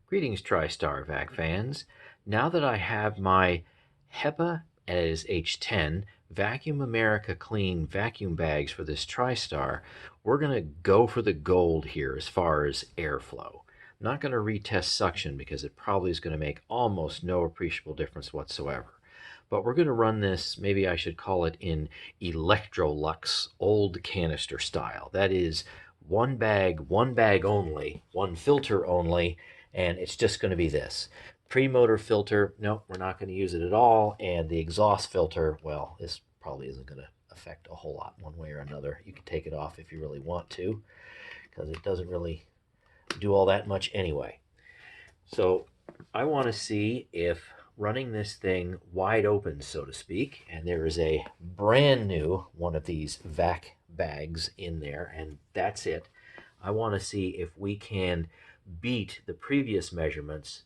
Greetings, TriStar Vac fans. Now that I have my HEPA as H10 Vacuum America Clean vacuum bags for this TriStar, we're going to go for the gold here as far as airflow. I'm not going to retest suction because it probably is going to make almost no appreciable difference whatsoever. But we're going to run this, maybe I should call it in Electrolux old canister style. That is one bag only, one filter only, and it's just going to be this. Pre-motor filter, no, we're not going to use it at all. And the exhaust filter, well, this probably isn't going to affect a whole lot one way or another. You can take it off if you really want to, because it doesn't really do all that much anyway. So I want to see if running this thing wide open, so to speak, and there is a brand new one of these vac bags in there, and that's it. I want to see if we can beat the previous measurements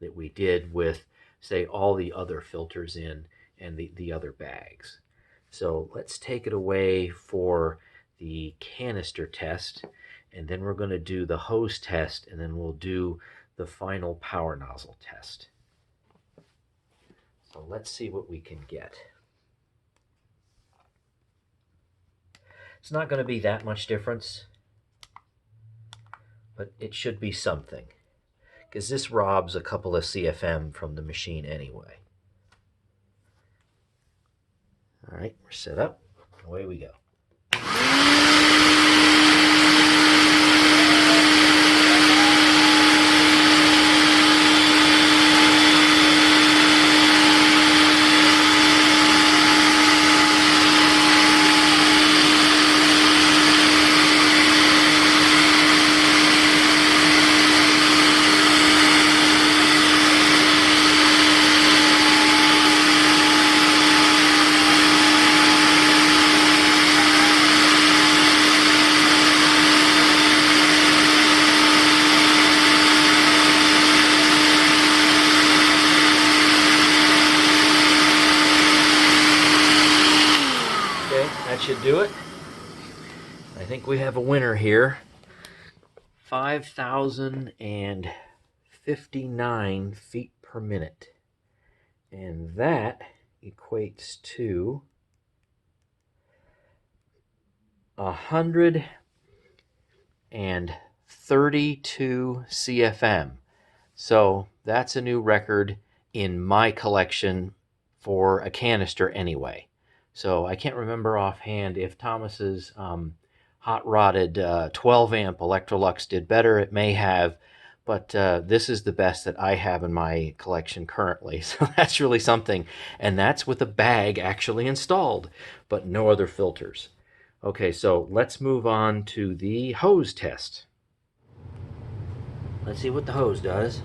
that we did with, say, all the other filters in and the other bags. So let's take it away for the canister test, and then we're going to do the hose test, and then we'll do the final power nozzle test. So let's see what we can get. It's not going to be that much difference, but it should be something, because this robs a couple of CFM from the machine anyway. All right, we're set up. Away we go. That should do it. I think we have a winner here. 5,059 feet per minute. And that equates to 132 CFM. So that's a new record in my collection for a canister anyway. So I can't remember offhand if Thomas's hot-rodded 12-amp Electrolux did better. It may have, but this is the best that I have in my collection currently. So that's really something. And that's with a bag actually installed, but no other filters. Okay, so let's move on to the hose test. Let's see what the hose does.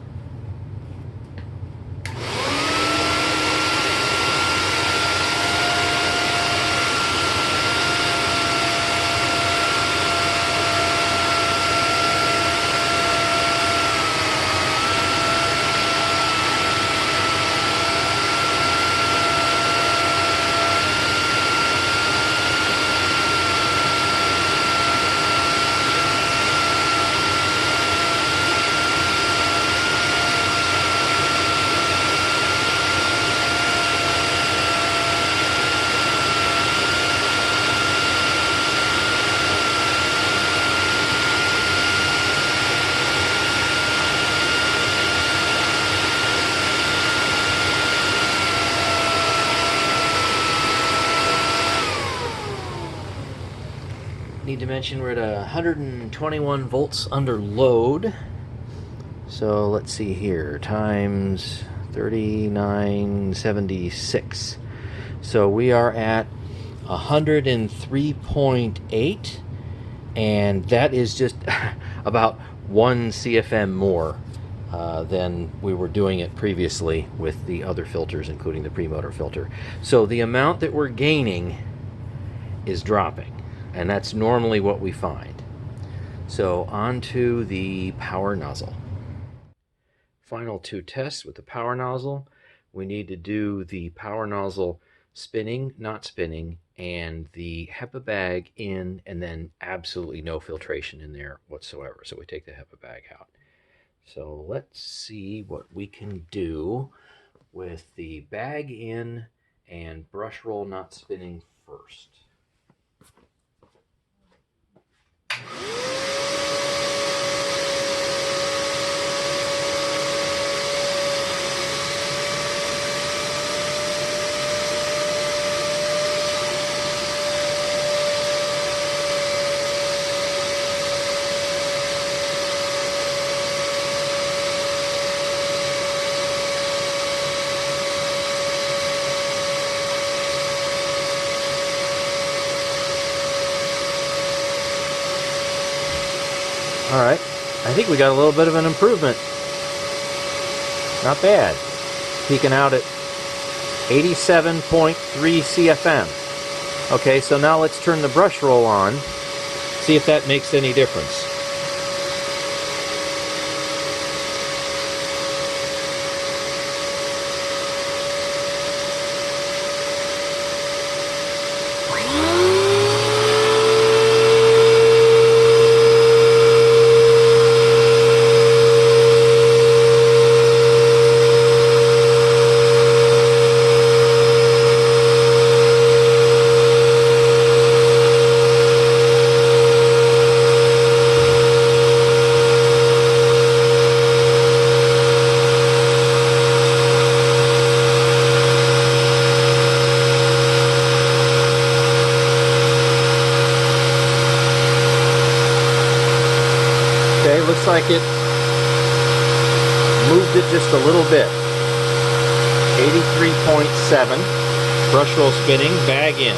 Need to mention we're at 121 volts under load. So let's see here, times 3976. So we are at 103.8, and that is just about 1 CFM more than we were doing it previously with the other filters, including the pre-motor filter. So the amount that we're gaining is dropping. And that's normally what we find. So on to the power nozzle. Final two tests with the power nozzle. We need to do the power nozzle spinning, not spinning, and the HEPA bag in, and then absolutely no filtration in there whatsoever. So we take the HEPA bag out. So let's see what we can do with the bag in and brush roll not spinning first. All right, I think we got a little bit of an improvement. Not bad. Peaking out at 87.3 CFM. Okay, so now let's turn the brush roll on, see if that makes any difference. Okay, looks like it moved it just a little bit. 83.7. Brush roll spinning, bag in.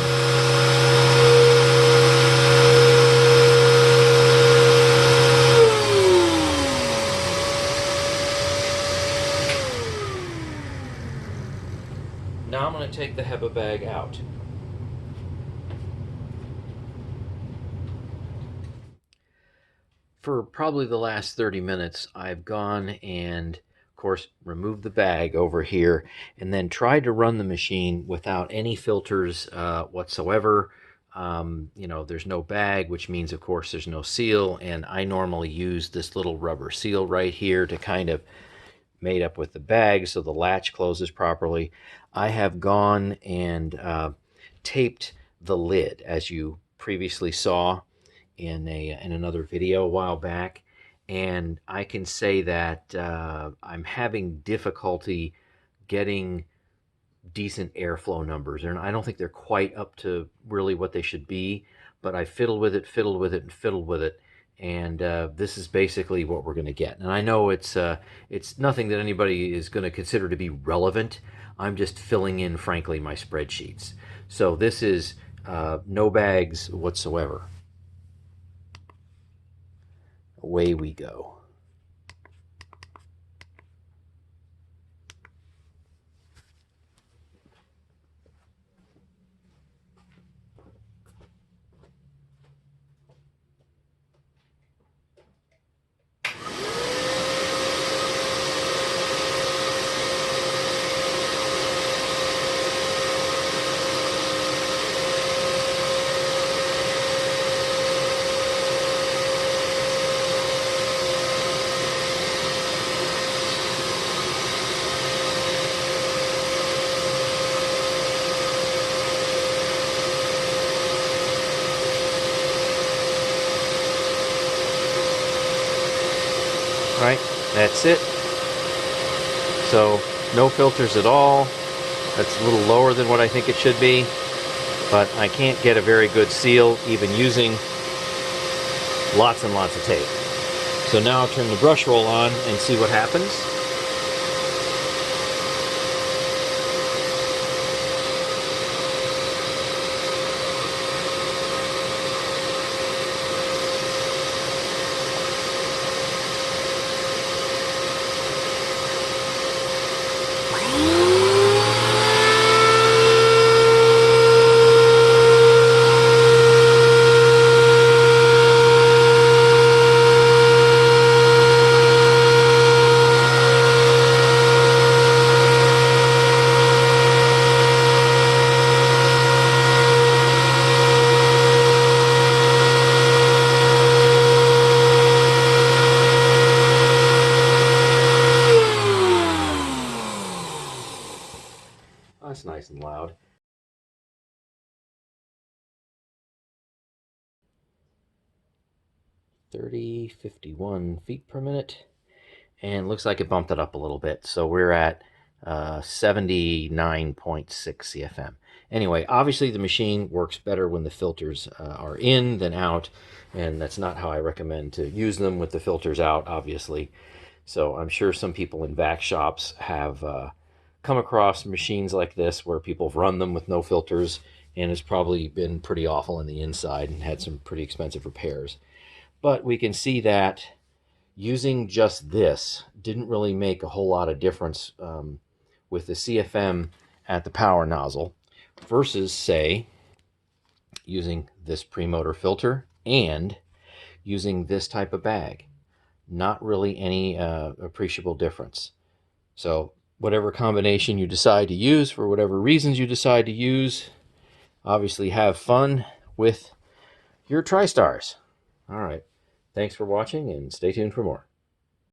Now I'm going to take the HEPA bag out. For probably the last 30 minutes, I've gone and, of course, removed the bag over here and then tried to run the machine without any filters whatsoever. You know, there's no bag, which means, of course, there's no seal, and I normally use this little rubber seal right here to kind of mate up with the bag so the latch closes properly. I have gone and taped the lid, as you previously saw in another video a while back, and I can say that I'm having difficulty getting decent airflow numbers, and I don't think they're quite up to really what they should be, but I fiddled with it, and fiddled with it, and this is basically what we're going to get. And I know it's nothing that anybody is going to consider to be relevant. I'm just filling in, frankly, my spreadsheets. So this is no bags whatsoever. Away we go. Right, that's it. So no filters at all. That's a little lower than what I think it should be, but I can't get a very good seal even using lots and lots of tape. So now I'll turn the brush roll on and see what happens. that's nice and loud. 51 feet per minute. And looks like it bumped it up a little bit. So we're at 79.6 CFM. Anyway, obviously the machine works better when the filters are in than out, and that's not how I recommend to use them with the filters out, obviously. So I'm sure some people in vac shops have come across machines like this where people have run them with no filters, and it's probably been pretty awful on the inside and had some pretty expensive repairs. But we can see that using just this didn't really make a whole lot of difference with the CFM at the power nozzle versus, say, using this premotor filter and using this type of bag. Not really any appreciable difference. So whatever combination you decide to use, for whatever reasons you decide to use, obviously have fun with your TriStars. All right. Thanks for watching, and stay tuned for more.